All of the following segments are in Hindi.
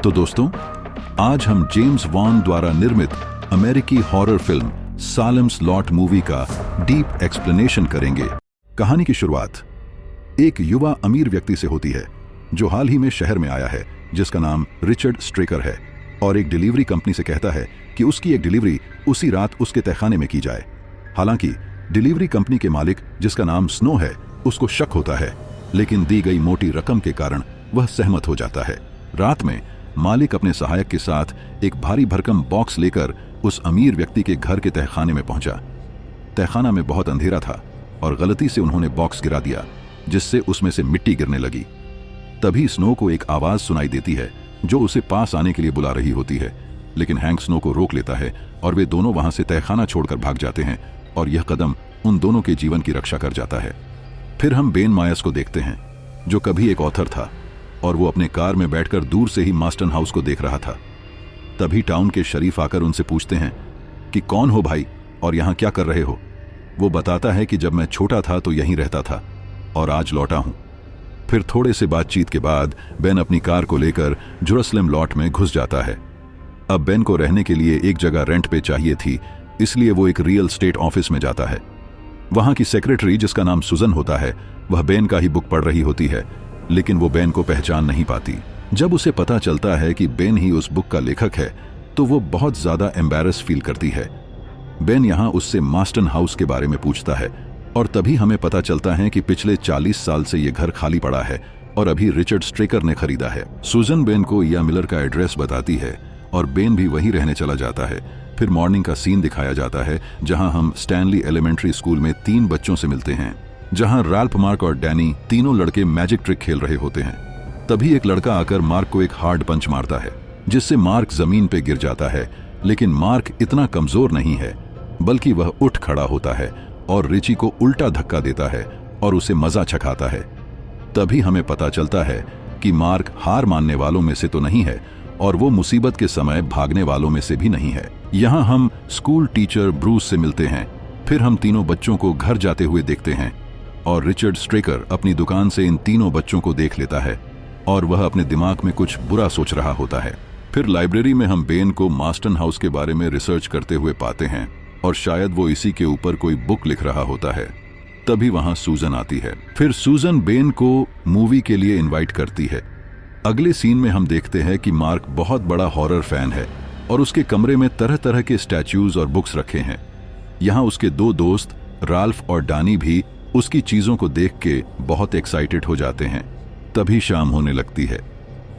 तो दोस्तों, आज हम जेम्स वॉन द्वारा निर्मित अमेरिकी हॉरर फिल्म सालेम्स लॉट मूवी का डीप एक्सप्लेनेशन करेंगे। कहानी की शुरुआत एक युवा अमीर व्यक्ति से होती है जो हाल ही में शहर में आया है, जिसका नाम रिचर्ड स्ट्रेकर है, और एक डिलीवरी कंपनी से कहता है कि उसकी एक डिलीवरी उसी रात उसके तहखाने में की जाए। हालांकि डिलीवरी कंपनी के मालिक, जिसका नाम स्नो है, उसको शक होता है, लेकिन दी गई मोटी रकम के कारण वह सहमत हो जाता है। रात में मालिक अपने सहायक के साथ एक भारी भरकम बॉक्स लेकर उस अमीर व्यक्ति के घर के तहखाने में पहुंचा। तहखाना में बहुत अंधेरा था और गलती से उन्होंने बॉक्स गिरा दिया, जिससे उसमें से मिट्टी गिरने लगी। तभी स्नो को एक आवाज सुनाई देती है जो उसे पास आने के लिए बुला रही होती है, लेकिन हैंक स्नो को रोक लेता है और वे दोनों वहां से तहखाना छोड़कर भाग जाते हैं, और यह कदम उन दोनों के जीवन की रक्षा कर जाता है। फिर हम बेन मायर्स को देखते हैं, जो कभी एक ऑथर था, और वो अपने कार में बैठकर दूर से ही मास्टन हाउस को देख रहा था। तभी टाउन के शरीफ आकर उनसे पूछते हैं कि कौन हो भाई और यहाँ क्या कर रहे हो। वो बताता है कि जब मैं छोटा था तो यहीं रहता था और आज लौटा हूँ। फिर थोड़े से बातचीत के बाद बेन अपनी कार को लेकर जेरूसलम लॉट में घुस जाता है। अब बेन को रहने के लिए एक जगह रेंट पे चाहिए थी, इसलिए वो एक रियल स्टेट ऑफिस में जाता है। वहां की सेक्रेटरी, जिसका नाम सुजन होता है, वह बेन का ही बुक पढ़ रही होती है, लेकिन वो बेन को पहचान नहीं पाती। जब उसे पता चलता है कि बेन ही उस बुक का लेखक है, तो वो बहुत ज्यादा एम्बैरस फील करती है। बेन यहाँ उससे मास्टन हाउस के बारे में पूछता है, और तभी हमें पता चलता है कि पिछले 40 साल से ये घर खाली पड़ा है और अभी रिचर्ड स्ट्रेकर ने खरीदा है। सुजन बेन को या मिलर का एड्रेस बताती है और बेन भी वहीं रहने चला जाता है। फिर मॉर्निंग का सीन दिखाया जाता है, जहां हम स्टैनली एलिमेंट्री स्कूल में 3 बच्चों से मिलते हैं, जहां राल्फ, मार्क और डैनी तीनों लड़के मैजिक ट्रिक खेल रहे होते हैं। तभी एक लड़का आकर मार्क को एक हार्ड पंच मारता है, जिससे मार्क जमीन पे गिर जाता है, लेकिन मार्क इतना कमजोर नहीं है, बल्कि वह उठ खड़ा होता है और रिची को उल्टा धक्का देता है और उसे मजा चखाता है। तभी हमें पता चलता है कि मार्क हार मानने वालों में से तो नहीं है, और वो मुसीबत के समय भागने वालों में से भी नहीं है। यहाँ हम स्कूल टीचर ब्रूस से मिलते हैं। फिर हम तीनों बच्चों को घर जाते हुए देखते हैं, और रिचर्ड स्ट्रेकर अपनी दुकान से इन तीनों बच्चों को देख लेता है और वह अपने दिमाग में कुछ बुरा सोच रहा होता है। फिर लाइब्रेरी में हम बेन को मास्टन हाउस के बारे में रिसर्च करते हुए पाते हैं, और शायद वो इसी के ऊपर कोई बुक लिख रहा होता है। तभी वहां सूजन आती है। फिर सूजन बेन को मूवी के लिए इनवाइट करती है। अगले सीन में हम देखते हैं कि मार्क बहुत बड़ा हॉरर फैन है और उसके कमरे में तरह तरह के स्टैच्यूज और बुक्स रखे हैं। यहाँ उसके 2 दोस्त राल्फ और डानी भी उसकी चीजों को देख के बहुत एक्साइटेड हो जाते हैं। तभी शाम होने लगती है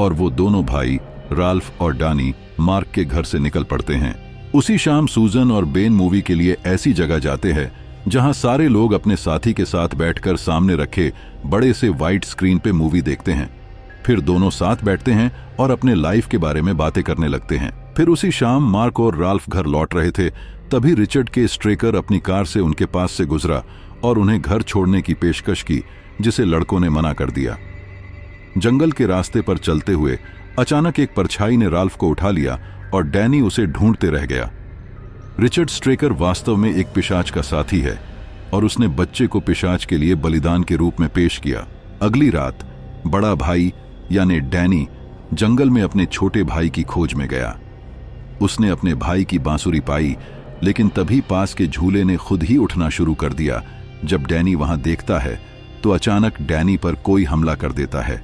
और वो दोनों भाई राल्फ और डानी मार्क के घर से निकल पड़ते हैं। उसी शाम सूजन और बेन मूवी के लिए ऐसी जगह जाते हैं जहां सारे लोग अपने साथी के साथ बैठकर सामने रखे बड़े से वाइट स्क्रीन पे मूवी देखते हैं। फिर दोनों साथ बैठते हैं और अपने लाइफ के बारे में बातें करने लगते हैं। फिर उसी शाम मार्क और राल्फ घर लौट रहे थे, तभी रिचर्ड के स्ट्रेकर अपनी कार से उनके पास से गुजरा और उन्हें घर छोड़ने की पेशकश की, जिसे लड़कों ने मना कर दिया। जंगल के रास्ते पर चलते हुए अचानक एक परछाई ने राल्फ को उठा लिया और डैनी उसे ढूंढते रह गया। रिचर्ड स्ट्रेकर वास्तव में एक पिशाच का साथी है और उसने बच्चे को पिशाच के लिए बलिदान के रूप में पेश किया। अगली रात बड़ा भाई यानी डैनी जंगल में अपने छोटे भाई की खोज में गया। उसने अपने भाई की बांसुरी पाई, लेकिन तभी पास के झूले ने खुद ही उठना शुरू कर दिया। जब डैनी वहां देखता है तो अचानक डैनी पर कोई हमला कर देता है।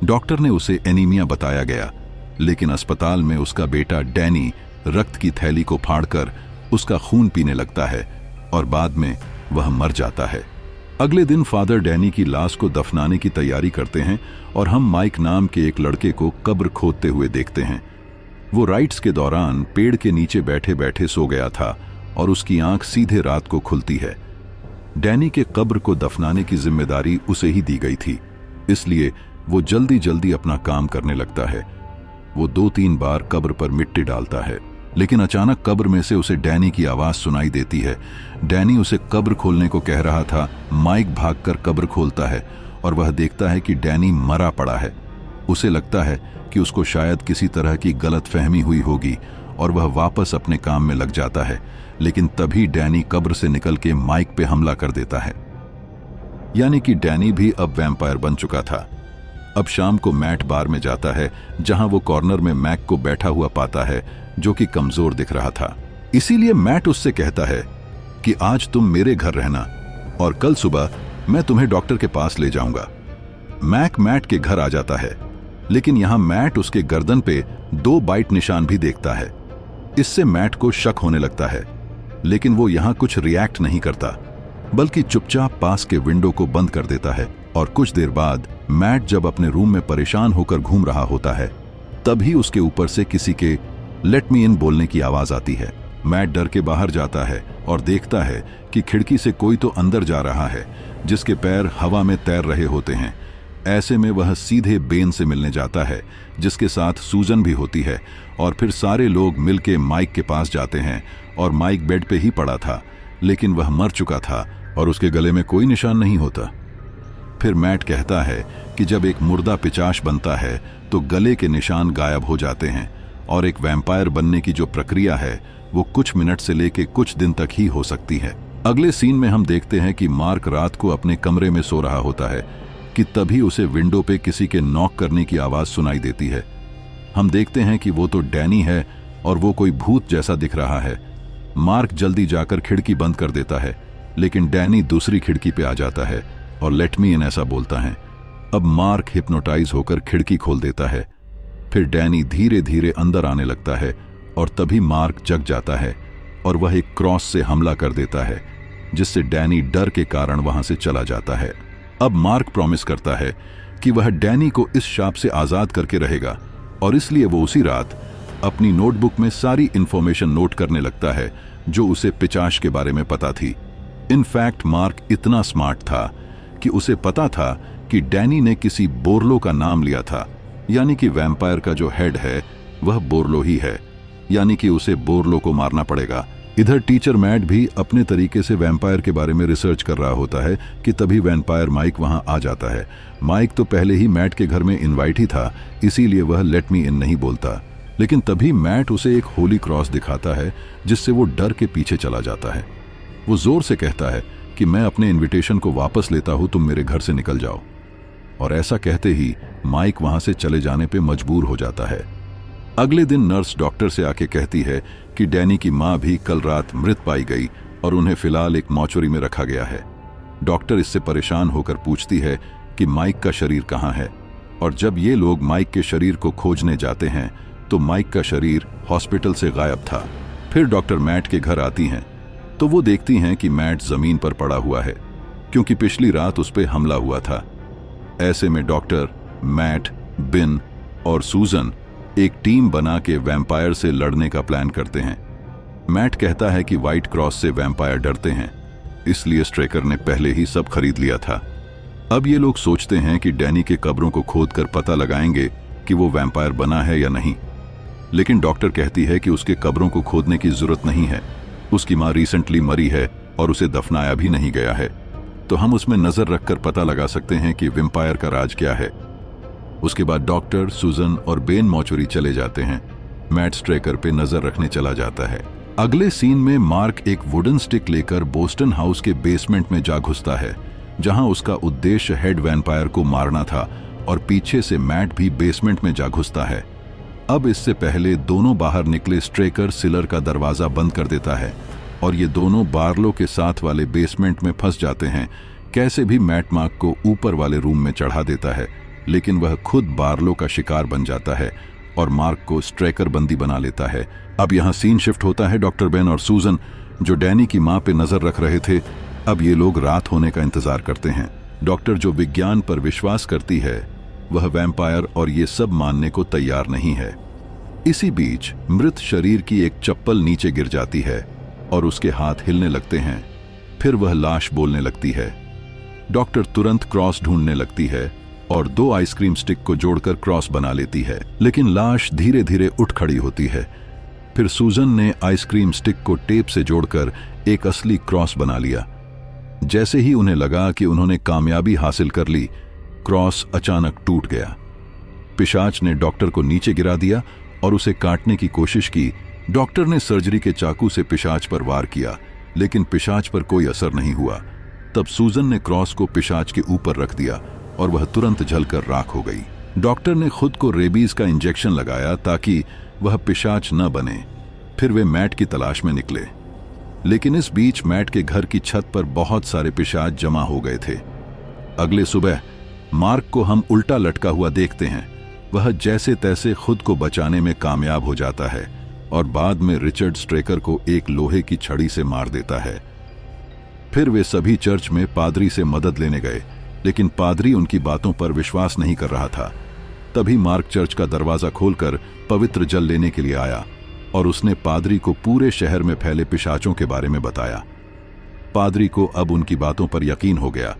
डॉक्टर ने उसे एनीमिया बताया गया, लेकिन अस्पताल में उसका बेटा डैनी रक्त की थैली को फाड़कर उसका खून पीने लगता है और बाद में वह मर जाता है। अगले दिन फादर डैनी की लाश को दफनाने की तैयारी करते हैं और हम माइक नाम के एक लड़के को कब्र खोदते हुए देखते हैं। वो राइट्स के दौरान पेड़ के नीचे बैठे बैठे सो गया था और उसकी आंख सीधे रात को खुलती है। डैनी के कब्र को दफनाने की जिम्मेदारी उसे ही दी गई थी, इसलिए वो जल्दी जल्दी अपना काम करने लगता है। वो 2-3 बार कब्र पर मिट्टी डालता है, लेकिन अचानक कब्र में से उसे डैनी की आवाज सुनाई देती है। डैनी उसे कब्र खोलने को कह रहा था। माइक भागकर कब्र खोलता है और वह देखता है कि डैनी मरा पड़ा है। उसे लगता है कि उसको शायद किसी तरह की गलतफहमी हुई होगी और वह वापस अपने काम में लग जाता है, लेकिन तभी डैनी कब्र से निकल के माइक पे हमला कर देता है। यानी कि डैनी भी अब वैम्पायर बन चुका था। अब शाम को मैट बार में जाता है, जहां वो कॉर्नर में मैक को बैठा हुआ पाता है, जो कि कमजोर दिख रहा था। इसीलिए मैट उससे कहता है कि आज तुम मेरे घर रहना और कल सुबह मैं तुम्हें डॉक्टर के पास ले जाऊंगा। मैट के घर आ जाता है, लेकिन यहां मैट उसके गर्दन पे 2 बाइट निशान भी देखता है। इससे मैट को शक होने लगता है, लेकिन वो यहां कुछ रिएक्ट नहीं करता, बल्कि चुपचाप पास के विंडो को बंद कर देता है। और कुछ देर बाद मैट जब अपने रूम में परेशान होकर घूम रहा होता है, तभी उसके ऊपर से किसी के लेट मी इन बोलने की आवाज आती है। मैट डर के बाहर जाता है और देखता है कि खिड़की से कोई तो अंदर जा रहा है, जिसके पैर हवा में तैर रहे होते हैं। ऐसे में वह सीधे बेन से मिलने जाता है, जिसके साथ सूजन भी होती है, और फिर सारे लोग मिलके माइक के पास जाते हैं। और माइक बेड पे ही पड़ा था, लेकिन वह मर चुका था और उसके गले में कोई निशान नहीं होता। फिर मैट कहता है कि जब एक मुर्दा पिचाश बनता है तो गले के निशान गायब हो जाते हैं, और एक वैम्पायर बनने की जो प्रक्रिया है वो कुछ मिनट से लेके कुछ दिन तक ही हो सकती है। अगले सीन में हम देखते हैं कि मार्क रात को अपने कमरे में सो रहा होता है कि तभी उसे विंडो पे किसी के नॉक करने की आवाज सुनाई देती है। हम देखते हैं कि वो तो डैनी है और वो कोई भूत जैसा दिख रहा है। मार्क जल्दी जाकर खिड़की बंद कर देता है, लेकिन डैनी दूसरी खिड़की पे आ जाता है और लेट मी इन ऐसा बोलता है। अब मार्क हिप्नोटाइज होकर खिड़की खोल देता है। फिर डैनी धीरे धीरे अंदर आने लगता है और तभी मार्क जग जाता है और वह एक क्रॉस से हमला कर देता है, जिससे डैनी डर के कारण वहां से चला जाता है। अब मार्क प्रॉमिस करता है कि वह डैनी को इस शाप से आजाद करके रहेगा, और इसलिए वो उसी रात अपनी नोटबुक में सारी इंफॉर्मेशन नोट करने लगता है जो उसे पिचाश के बारे में पता थी। इनफैक्ट मार्क इतना स्मार्ट था कि उसे पता था कि डैनी ने किसी बोरलो का नाम लिया था, यानी कि वैम्पायर का जो हेड है वह बोरलो ही है, यानी कि उसे बोरलो को मारना पड़ेगा। इधर टीचर मैट भी अपने तरीके से वैम्पायर के बारे में रिसर्च कर रहा होता है कि तभी वैम्पायर माइक वहां आ जाता है। माइक तो पहले ही मैट के घर में इनवाइट ही था, इसीलिए वह लेट मी इन नहीं बोलता, लेकिन तभी मैट उसे एक होली क्रॉस दिखाता है, जिससे वो डर के पीछे चला जाता है। वो जोर से कहता है कि मैं अपने इनविटेशन को वापस लेता हूं, तुम मेरे घर से निकल जाओ। और ऐसा कहते ही माइक वहां से चले जाने पे मजबूर हो जाता है। अगले दिन नर्स डॉक्टर से आके कहती है कि डैनी की मां भी कल रात मृत पाई गई और उन्हें फिलहाल एक मॉर्चरी में रखा गया है। डॉक्टर इससे परेशान होकर पूछती है कि माइक का शरीर कहाँ है, और जब ये लोग माइक के शरीर को खोजने जाते हैं तो माइक का शरीर हॉस्पिटल से गायब था। फिर डॉक्टर मैट के घर आती हैं तो वो देखती हैं कि मैट जमीन पर पड़ा हुआ है, क्योंकि पिछली रात उस पर हमला हुआ था। ऐसे में डॉक्टर, मैट, बिन और सूजन एक टीम बना के वैम्पायर से लड़ने का प्लान करते हैं। मैट कहता है कि व्हाइट क्रॉस से वैम्पायर डरते हैं, इसलिए स्ट्रेकर ने पहले ही सब खरीद लिया था। अब ये लोग सोचते हैं कि डैनी के कब्रों को खोदकर पता लगाएंगे कि वो वैम्पायर बना है या नहीं, लेकिन डॉक्टर कहती है कि उसके कब्रों को खोदने की जरूरत नहीं है, उसकी मां रिसेंटली मरी है और उसे दफनाया भी नहीं गया है, तो हम उसमें नजर रखकर पता लगा सकते हैं कि वैम्पायर का राज क्या है। उसके बाद डॉक्टर, सूजन और बेन मॉर्चरी चले जाते हैं। मैट स्ट्रेकर पे नजर रखने चला जाता है। अगले सीन में मार्क एक वुडन स्टिक लेकर बोस्टन हाउस के बेसमेंट में जा घुसता है, जहां उसका उद्देश्य हेड वैम्पायर को मारना था, और पीछे से मैट भी बेसमेंट में जा घुसता है। अब इससे पहले दोनों बाहर निकले स्ट्रेकर सिलर का दरवाजा बंद कर देता है, और ये दोनों बार्लो के साथ वाले बेसमेंट में फंस जाते हैं। कैसे भी मैट मार्क को ऊपर वाले रूम में चढ़ा देता है, लेकिन वह खुद बार्लो का शिकार बन जाता है और मार्क को स्ट्रेकर बंदी बना लेता है। अब यहाँ सीन शिफ्ट होता है। डॉक्टर बेन और सूजन, जो डैनी की मां पे नजर रख रहे थे, अब ये लोग रात होने का इंतजार करते हैं। डॉक्टर, जो विज्ञान पर विश्वास करती है, वह वैम्पायर और ये सब मानने को तैयार नहीं है। इसी बीच मृत शरीर की एक चप्पल नीचे गिर जाती है और उसके हाथ हिलने लगते हैं। फिर वह लाश बोलने लगती है। डॉक्टर तुरंत क्रॉस ढूंढने लगती है और 2 आइसक्रीम स्टिक को जोड़कर क्रॉस बना लेती है, लेकिन लाश धीरे धीरे उठ खड़ी होती है। फिर सूजन ने आइसक्रीम स्टिक को टेप से जोड़कर एक असली क्रॉस बना लिया। जैसे ही उन्हें लगा कि उन्होंने कामयाबी हासिल कर ली, क्रॉस अचानक टूट गया। पिशाच ने डॉक्टर को नीचे गिरा दिया और उसे काटने की कोशिश की। डॉक्टर ने सर्जरी के चाकू से पिशाच पर वार किया, लेकिन पिशाच पर कोई असर नहीं हुआ। तब सूजन ने क्रॉस को पिशाच के ऊपर रख दिया और वह तुरंत जलकर राख हो गई। डॉक्टर ने खुद को रेबीज का इंजेक्शन लगाया ताकि वह पिशाच न बने। फिर वे मैट की तलाश में निकले, लेकिन इस बीच मैट के घर की छत पर बहुत सारे पिशाच जमा हो गए थे। अगले सुबह मार्क को हम उल्टा लटका हुआ देखते हैं। वह जैसे तैसे खुद को बचाने में कामयाब हो जाता है और बाद में रिचर्ड स्ट्रेकर को एक लोहे की छड़ी से मार देता है। फिर वे सभी चर्च में पादरी से मदद लेने गए, लेकिन पादरी उनकी बातों पर विश्वास नहीं कर रहा था। तभी मार्क चर्च का दरवाजा खोलकर पवित्र जल लेने के लिए आया और उसने पादरी को पूरे शहर में फैले पिशाचों के बारे में बताया। पादरी को अब उनकी बातों पर यकीन हो गया।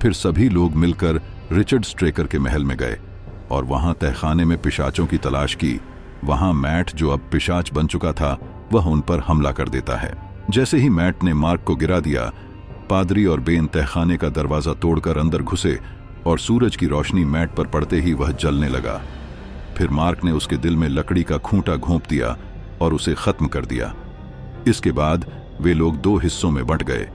फिर सभी लोग मिलकर रिचर्ड स्ट्रेकर के महल में गए और वहां तहखाने में पिशाचों की तलाश की। वहां मैट, जो अब पिशाच बन चुका था, वह उन पर हमला कर देता है। जैसे ही मैट ने मार्क को गिरा दिया, पादरी और बेन तहखाने का दरवाजा तोड़कर अंदर घुसे और सूरज की रोशनी मैट पर पड़ते ही वह जलने लगा। फिर मार्क ने उसके दिल में लकड़ी का खूंटा घोंप दिया और उसे खत्म कर दिया। इसके बाद वे लोग दो हिस्सों में बंट गए।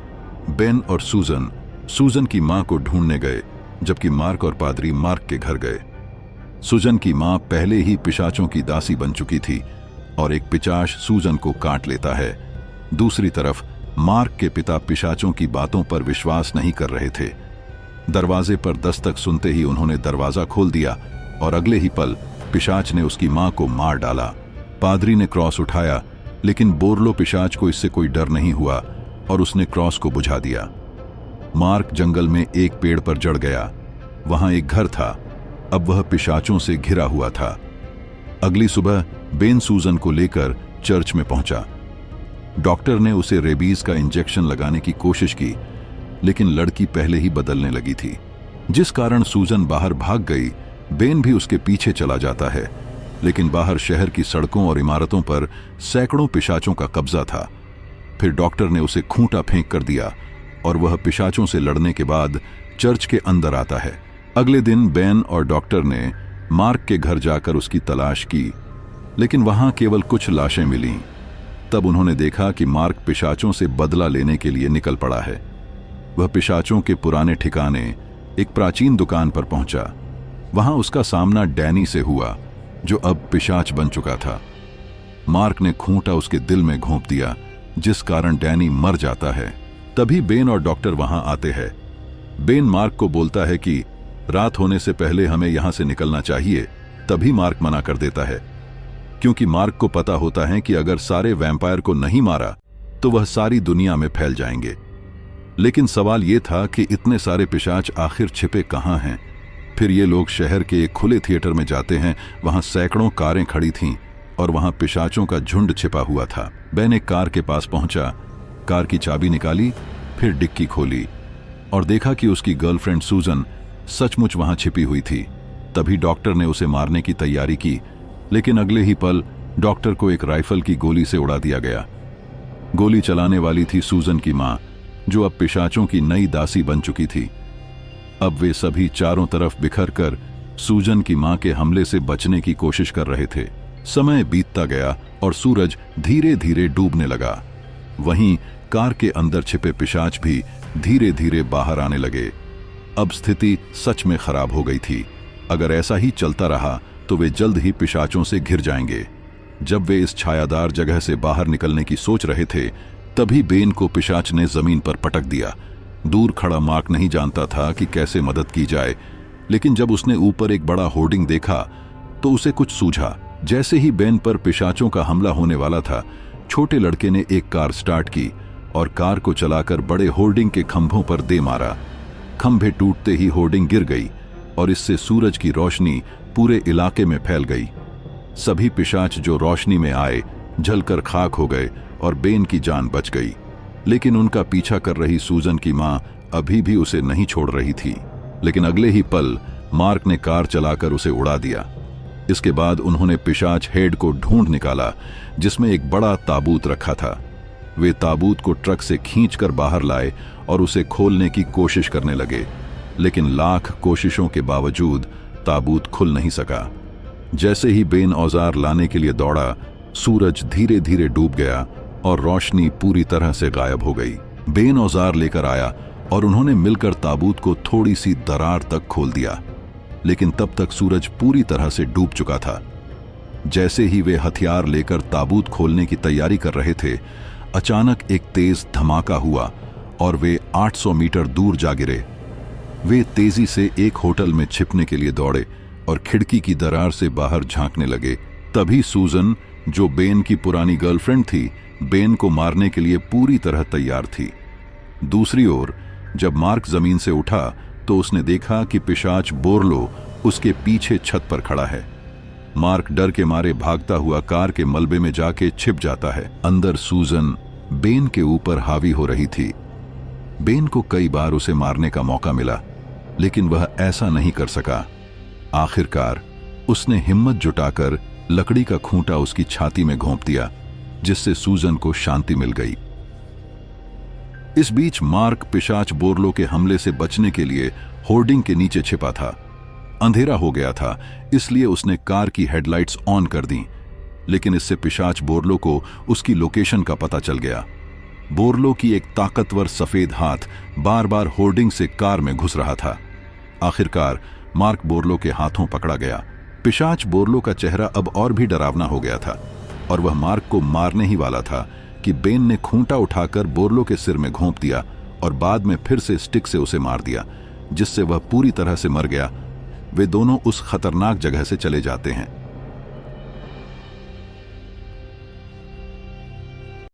बेन और सूजन की मां को ढूंढने गए, जबकि मार्क और पादरी मार्क के घर गए। सूजन की मां पहले ही पिशाचों की दासी बन चुकी थी और एक पिशाच सूजन को काट लेता है। दूसरी तरफ मार्क के पिता पिशाचों की बातों पर विश्वास नहीं कर रहे थे। दरवाजे पर दस्तक सुनते ही उन्होंने दरवाजा खोल दिया और अगले ही पल पिशाच ने उसकी मां को मार डाला। पादरी ने क्रॉस उठाया, लेकिन बोरलो पिशाच को इससे कोई डर नहीं हुआ और उसने क्रॉस को बुझा दिया। मार्क जंगल में एक पेड़ पर चढ़ गया। वहां एक घर था, अब वह पिशाचों से घिरा हुआ था। अगली सुबह बेन सूजन को लेकर चर्च में पहुंचा। डॉक्टर ने उसे रेबीज का इंजेक्शन लगाने की कोशिश की, लेकिन लड़की पहले ही बदलने लगी थी, जिस कारण सूजन बाहर भाग गई। बेन भी उसके पीछे चला जाता है, लेकिन बाहर शहर की सड़कों और इमारतों पर सैकड़ों पिशाचों का कब्जा था। फिर डॉक्टर ने उसे खूंटा फेंक कर दिया और वह पिशाचों से लड़ने के बाद चर्च के अंदर आता है। अगले दिन बेन और डॉक्टर ने मार्क के घर जाकर उसकी तलाश की, लेकिन वहां केवल कुछ लाशें मिलीं। तब उन्होंने देखा कि मार्क पिशाचों से बदला लेने के लिए निकल पड़ा है। वह पिशाचों के पुराने ठिकाने, एक प्राचीन दुकान पर पहुंचा। वहां उसका सामना डैनी से हुआ, जो अब पिशाच बन चुका था। मार्क ने खूंटा उसके दिल में घोंप दिया, जिस कारण डैनी मर जाता है। तभी बेन और डॉक्टर वहां आते हैं। बेन मार्क को बोलता है कि रात होने से पहले हमें यहां से निकलना चाहिए। तभी मार्क मना कर देता है, क्योंकि मार्क को पता होता है कि अगर सारे वैम्पायर को नहीं मारा तो वह सारी दुनिया में फैल जाएंगे। लेकिन सवाल यह था कि इतने सारे पिशाच आखिर छिपे कहां हैं। फिर ये लोग शहर के एक खुले थिएटर में जाते हैं। वहां सैकड़ों कारें खड़ी थीं और वहां पिशाचों का झुंड छिपा हुआ था। बेन एक कार के पास पहुंचा, कार की चाबी निकाली, फिर डिक्की खोली और देखा कि उसकी गर्लफ्रेंड सूजन सचमुच वहां छिपी हुई थी। तभी डॉक्टर ने उसे मारने की तैयारी की, लेकिन अगले ही पल डॉक्टर को एक राइफल की गोली से उड़ा दिया गया। गोली चलाने वाली थी सूजन की मां, जो अब पिशाचों की नई दासी बन चुकी थी। अब वे सभी चारों तरफ बिखर कर सूजन की मां के हमले से बचने की कोशिश कर रहे थे। समय बीतता गया और सूरज धीरे धीरे डूबने लगा। वहीं कार के अंदर छिपे पिशाच भी धीरे धीरे बाहर आने लगे। अब स्थिति सच में खराब हो गई थी। अगर ऐसा ही चलता रहा तो वे जल्द ही पिशाचों से घिर जाएंगे। जब वे इस छायादार जगह से बाहर निकलने की सोच रहे थे, तभी बेन को पिशाच ने जमीन पर पटक दिया। दूर खड़ा मार्क नहीं जानता था कि कैसे मदद की जाए, लेकिन जब उसने ऊपर एक बड़ा होर्डिंग देखा तो उसे कुछ सूझा। जैसे ही बेन पर पिशाचों का हमला होने वाला था, छोटे लड़के ने एक कार स्टार्ट की और कार को चलाकर बड़े होर्डिंग के खंभों पर दे मारा। खंभे टूटते ही होर्डिंग गिर गई और इससे सूरज की रोशनी पूरे इलाके में फैल गई। सभी पिशाच जो रोशनी में आए जलकर खाक हो गए और बेन की जान बच गई। लेकिन उनका पीछा कर रही सूजन की मां अभी भी उसे नहीं छोड़ रही थी। लेकिन अगले ही पल मार्क ने कार चलाकर उसे उड़ा दिया। इसके बाद उन्होंने पिशाच हेड को ढूंढ निकाला, जिसमें एक बड़ा ताबूत रखा था। वे ताबूत को ट्रक से खींचकर बाहर लाए और उसे खोलने की कोशिश करने लगे, लेकिन लाख कोशिशों के बावजूद ताबूत खुल नहीं सका। जैसे ही बेन औजार लाने के लिए दौड़ा, सूरज धीरे धीरे डूब गया और रोशनी पूरी तरह से गायब हो गई। बेन औजार लेकर आया और उन्होंने मिलकर ताबूत को थोड़ी सी दरार तक खोल दिया, लेकिन तब तक सूरज पूरी तरह से डूब चुका था। जैसे ही वे हथियार लेकर ताबूत खोलने की तैयारी कर रहे थे, अचानक एक तेज धमाका हुआ और वे 800 मीटर दूर जा गिरे। वे तेजी से एक होटल में छिपने के लिए दौड़े और खिड़की की दरार से बाहर झांकने लगे। तभी सूजन, जो बेन की पुरानी गर्लफ्रेंड थी, बेन को मारने के लिए पूरी तरह तैयार थी। दूसरी ओर जब मार्क जमीन से उठा तो उसने देखा कि पिशाच बोरलो उसके पीछे छत पर खड़ा है। मार्क डर के मारे भागता हुआ कार के मलबे में जाके छिप जाता है। अंदर सूजन बेन के ऊपर हावी हो रही थी। बेन को कई बार उसे मारने का मौका मिला, लेकिन वह ऐसा नहीं कर सका। आखिरकार उसने हिम्मत जुटाकर लकड़ी का खूंटा उसकी छाती में घोंप दिया, जिससे सूजन को शांति मिल गई। इस बीच मार्क पिशाच बोरलो के हमले से बचने के लिए होर्डिंग के नीचे छिपा था। अंधेरा हो गया था, इसलिए उसने कार की हेडलाइट्स ऑन कर दी, लेकिन इससे पिशाच बोरलो को उसकी लोकेशन का पता चल गया। बोरलो की एक ताकतवर सफेद हाथ बार बार होर्डिंग से कार में घुस रहा था। आखिरकार मार्क बोरलो के हाथों पकड़ा गया। पिशाच बोरलो का चेहरा अब और भी डरावना हो गया था और वह मार्क को मारने ही वाला था कि बेन ने खूंटा उठाकर बोरलो के सिर में घोंप दिया और बाद में फिर से स्टिक से उसे मार दिया, जिससे वह पूरी तरह से मर गया। वे दोनों उस खतरनाक जगह से चले जाते हैं।